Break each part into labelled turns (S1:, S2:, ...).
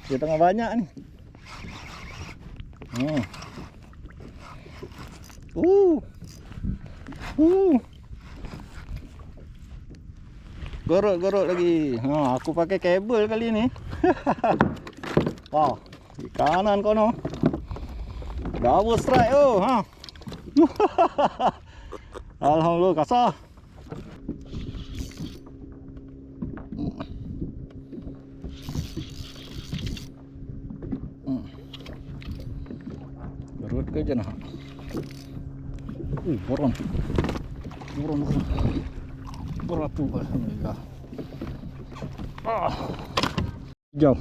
S1: Dia tengah banyak ni. Gorok lagi. Aku pakai kabel kali ni. Wah, di kanan kono. Double strike Alhamdulillah kasar. Gerut ke je nak. Boron. Beratu alhamdulillah. Hijau.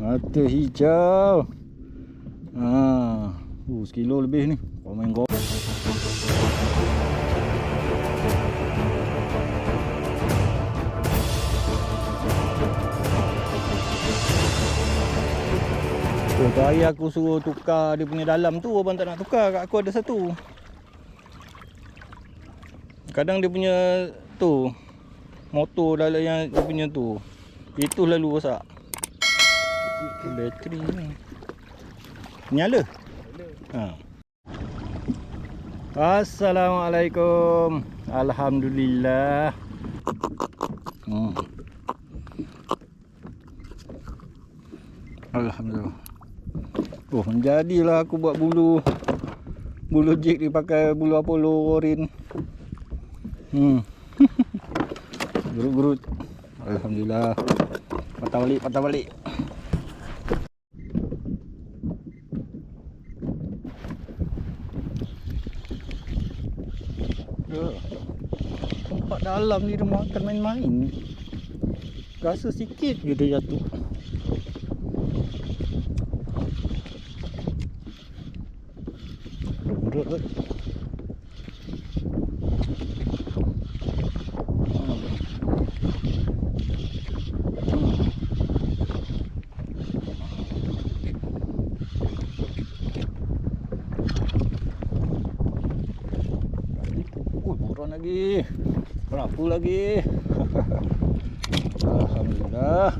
S1: Mata hijau. 1 kilo lebih ni. Main gol. Tadi aku suruh tukar dia punya dalam tu, abang tak nak tukar. Kat aku ada satu. Kadang dia punya tu motor dalam yang dia punya tu, itu lalu rosak. Bateri ni nyala. Assalamualaikum. Alhamdulillah. Alhamdulillah. Menjadilah aku buat bulu jig dipakai bulu Apollo Orin. Gerut. Alhamdulillah. Patah balik. Tempat dalam ni dia makan main-main. Rasa sikit je dia jatuh. Gerut. Boron lagi. Berapu lagi. Alhamdulillah.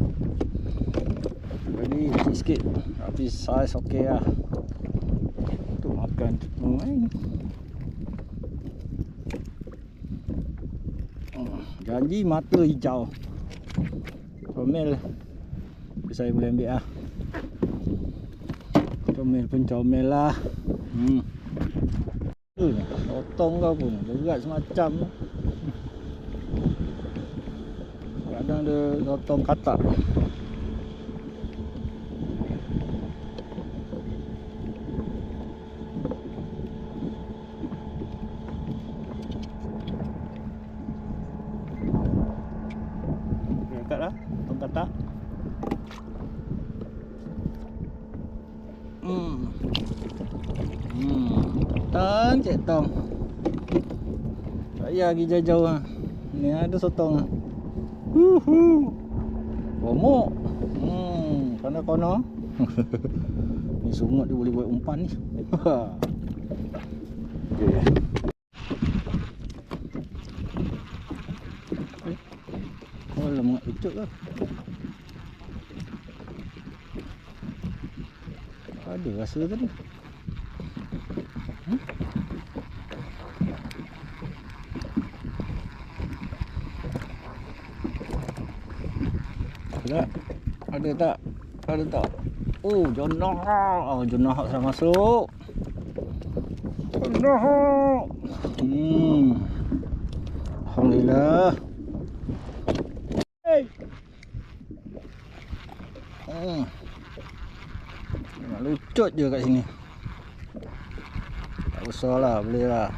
S1: Jadi sikit. Tapi saiz okey lah. Untuk makan main. Janji mata hijau. Comel. Saya boleh ambil lah. Comel pun comel lah. Potong kau pun berat semacam. Kadang dia potong katak. Dekat lah, potong katak. Cik Tong. Tak payah pergi jauh-jauh lah. Ni ada sotong lah. Bomok. Pandai kono. Ni sungut dia boleh buat umpan ni. Oh, lemak ucuk lah. Ada rasa tadi. Ada tak? Oh, jonah. Jonah sudah masuk. Jonah. Alhamdulillah. Hey. Lucut je kat sini. Tak usah lah, boleh lah.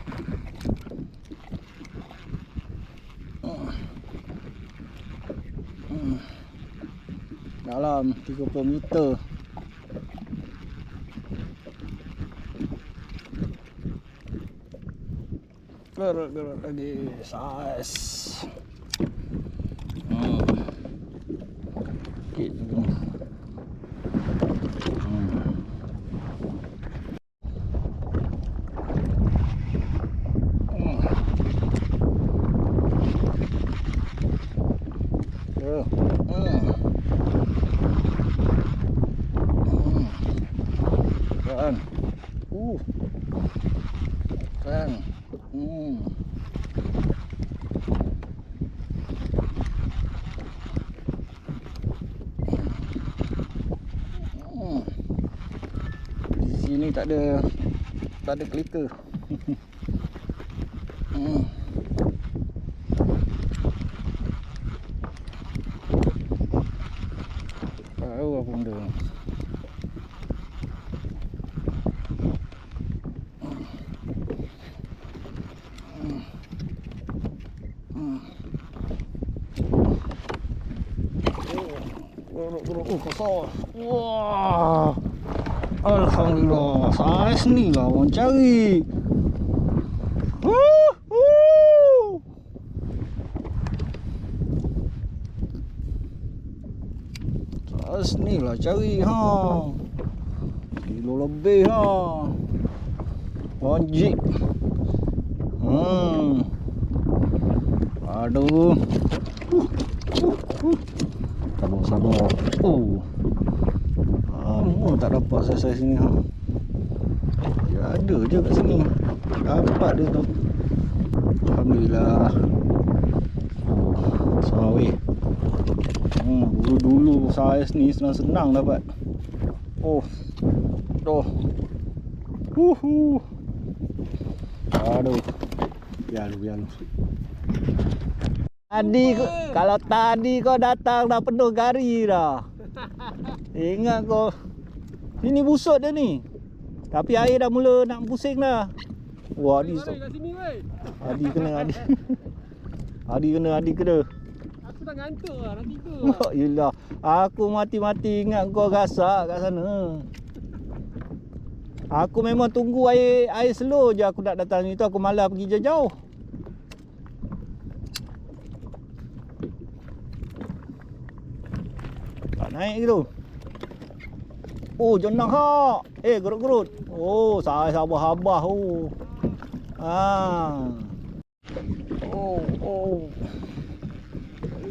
S1: Dalam 30 meter. Gerut lagi saiz. Sikit lagi. Kan. Kan. Di sini tak ada kelika. Tahu apa benda. Kosong. Wah. Alhamdulillah. Saiz ni lah orang cari. Saiz ni lah cari kilo lebih wajib. Aduh. Sabar. Tak dapat saiz ni dia ada je kat sini. Dapat dia tu. Alhamdulillah. Sawih. Dulu saiz ni senang-senang dapat. Aduh. Biar lu. Kalau tadi kau datang dah penuh gari dah. Ingat kau. Ini busuk dia ni. Tapi air dah mula nak pusing dah. Wah, Adi stop. Adi kena. Adi kena.
S2: Aku dah ngantuk lah, nak tidur
S1: lah. Yelah, aku mati-mati ingat kau gasak kat sana. Aku memang tunggu air slow je aku nak datang ni tu. Aku malas pergi jauh-jauh. Tak naik gitu. Jenang gerut-gerut. Saiz habah-habah.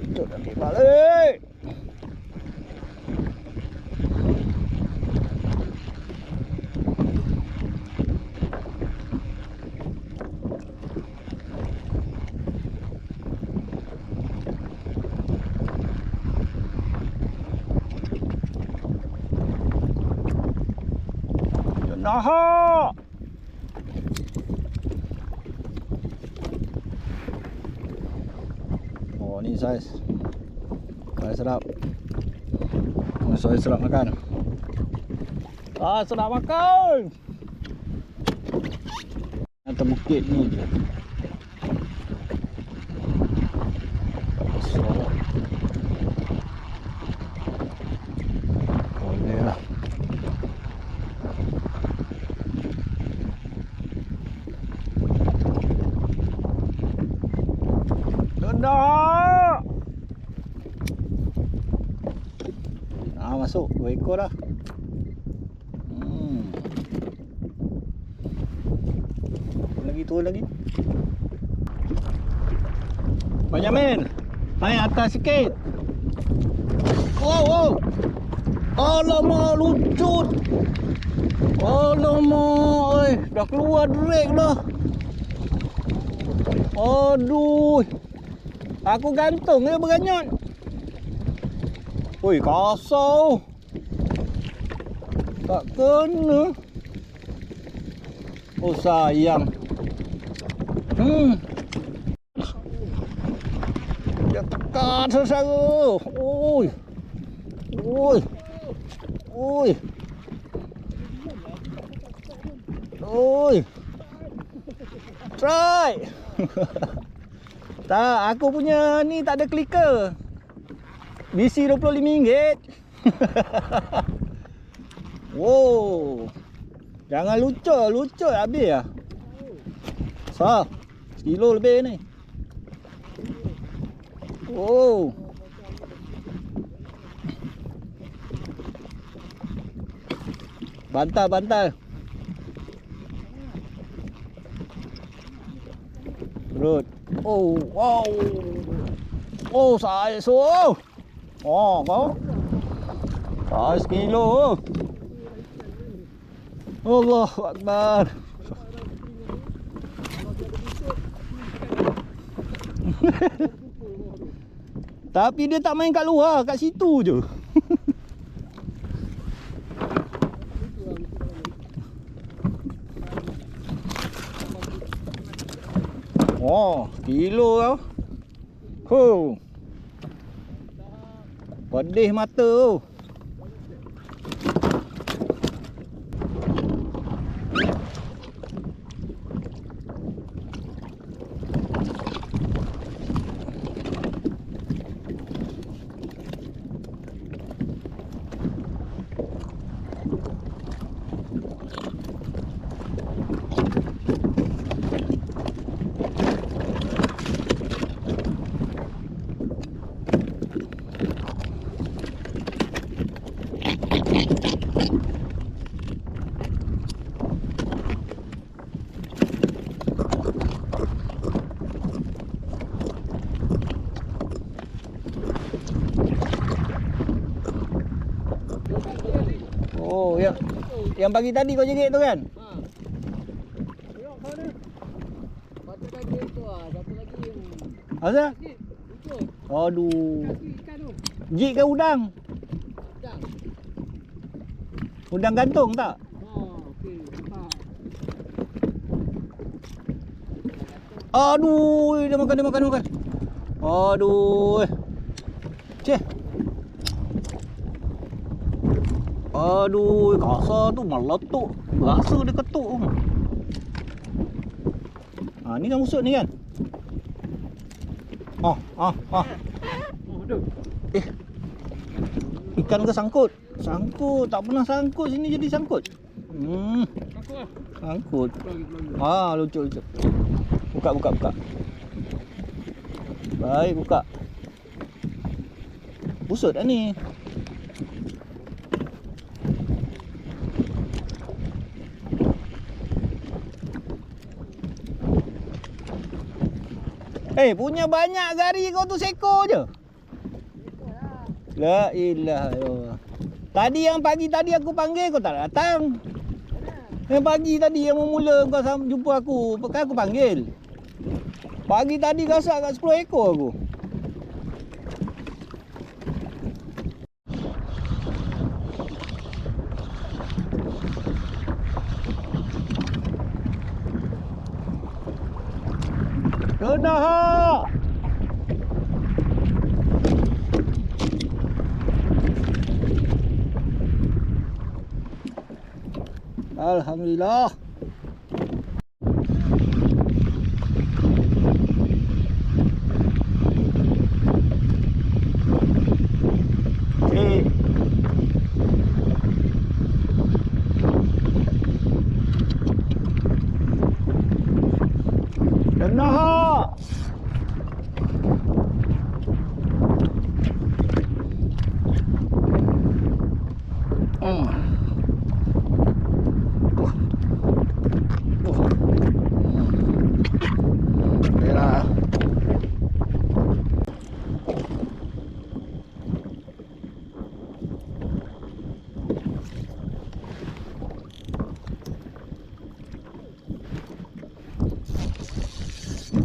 S1: Itu nanti balik. Nah. Ni saiz. Saiz sedap. Saiz sedap makan. Sedap makan. Atas bukit ni je. Boleh lah. Masuk 2 ekor dah. Turun lagi. Banyak men. Naik atas sikit. Wow. Alamak, lucut. Alamak, dah keluar drag dah. Aduh. Aku gantung dia berganyot. Kasar. Tak kena. Sayang. Dia tekan sesara. Try. Tak, aku punya ni tak ada clicker. BC RM25. Wow. Jangan lucut habis lah. Sah. 1 kilo lebih ni. Wow. Bantal. Perut. Wow. Saiz. Kau. Saiz kilo. Allahu Akbar. Tapi dia tak main kat luar, kat situ je. Oh, kilo tau. Huh. Pedih mata tu. Oh, yang pagi tadi kau jerit tu kan?
S2: Ha. Tengok kau ni. Patut lagi tu ah, satu lagi.
S1: Asal?
S2: Sikit. Ikut.
S1: Aduh.
S2: Kasih ikan tu.
S1: Jig ke udang?
S2: Dah.
S1: Udang gantung tak?
S2: Oh, okey. Nampak.
S1: Aduh, dia makan. Aduh. Cih. Aduh, kasar tu meletup. Rasa dia ketuk tu. Ha, ni kan busuk ni kan?
S2: Oh, tu.
S1: Ikan ke sangkut? Sangkut, tak pernah sangkut sini jadi sangkut.
S2: Aku ah.
S1: Sangkut.
S2: Lagi.
S1: Ah, lucu. Buka. Baik, buka. Busuk dah ni. Punya banyak gari kau tu seekor je. La ilaha illallah. Tadi yang pagi tadi aku panggil kau tak datang. Yang pagi tadi yang mula kau jumpa aku, kan aku panggil. Pagi tadi gasak kat 10 ekor aku. Kena ha. Alhamdulillah. Kena ha.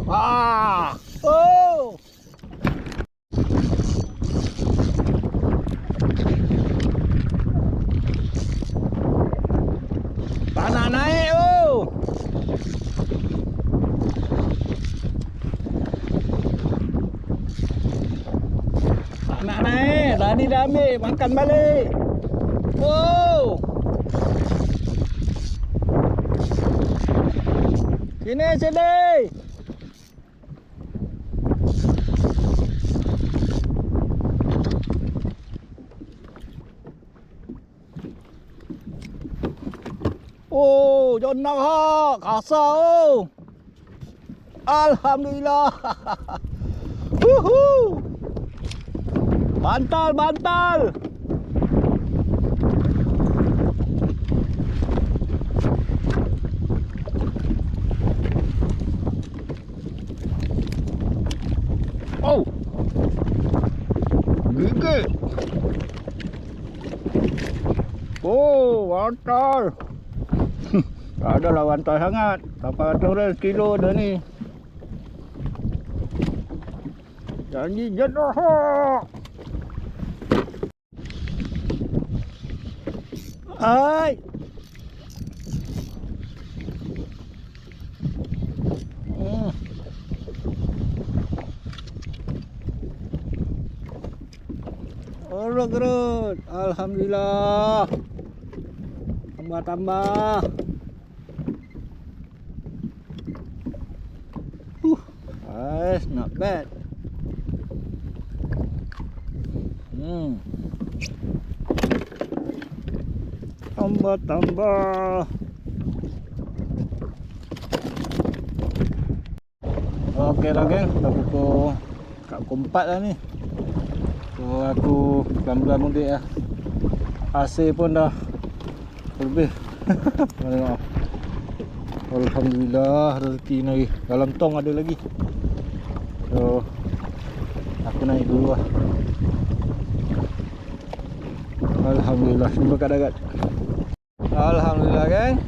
S1: Wah. Oh. Tanah naik oh. Tanah naik. Tadi dah ambil, makan balik. Oh. Sini. Oh, Jona ha, kasar oh. Alhamdulillah. Wuhu. Bantal. Oh. Gigit. Oh, bantal. Tak ada lah rantai sangat. 800 kilo dah ni. Janji jenuh. Hai. Orang gerut. Alhamdulillah. Tambah-tambah. Nice, not bad. Tambah-tambah. Okey lah geng, dah pukul kat pukul 4 lah ni. So aku pelan-pelan mudik lah. AC pun dah lebih. Tengok. Alhamdulillah rezeki ni dalam tong ada lagi. So aku naik dulu lah. Alhamdulillah, jumpa kat darat. Alhamdulillah geng.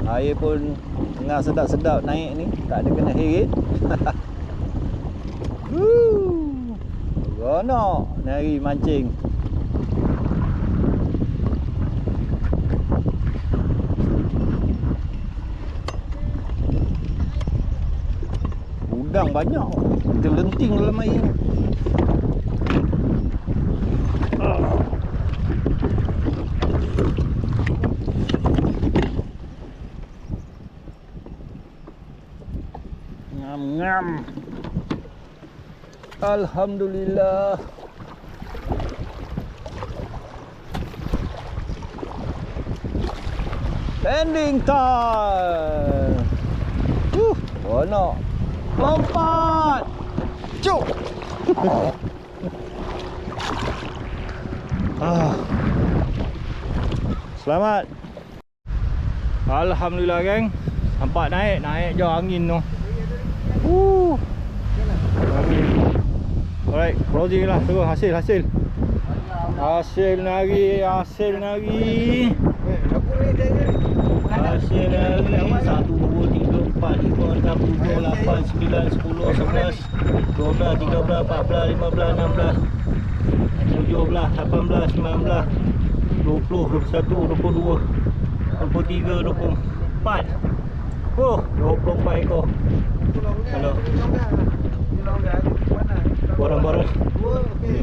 S1: Air pun tengah sedap-sedap naik ni, tak ada kena heret. Seronok ni hari mancing. Udang banyak, terlenting dalam air. Ngam. Alhamdulillah. Landing time. Seronok. Lompat. Cuk. Selamat. Alhamdulillah geng. Nampak naik je angin tu. Alright, closing lah terus hasil nari. Hasil nari 1, 2, 3, 4, 5, 6, 7, 8, 9, 10, 11, 12, 13, 14, 15, 16, 17, 18, 19, 20, 21, 22, 23, 24. 24 ekor. Kalau barang-barang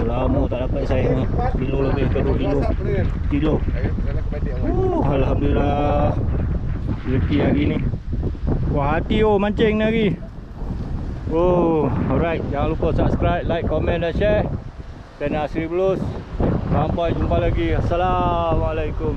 S1: lama tak dapat saya ni. Kilo lebih ke 2 kilo. Alhamdulillah rezeki hari ni. Puas hati mancing ni hari. Alright, jangan lupa subscribe, like, komen dan share. Channel Asri Blues. Sampai jumpa lagi. Assalamualaikum.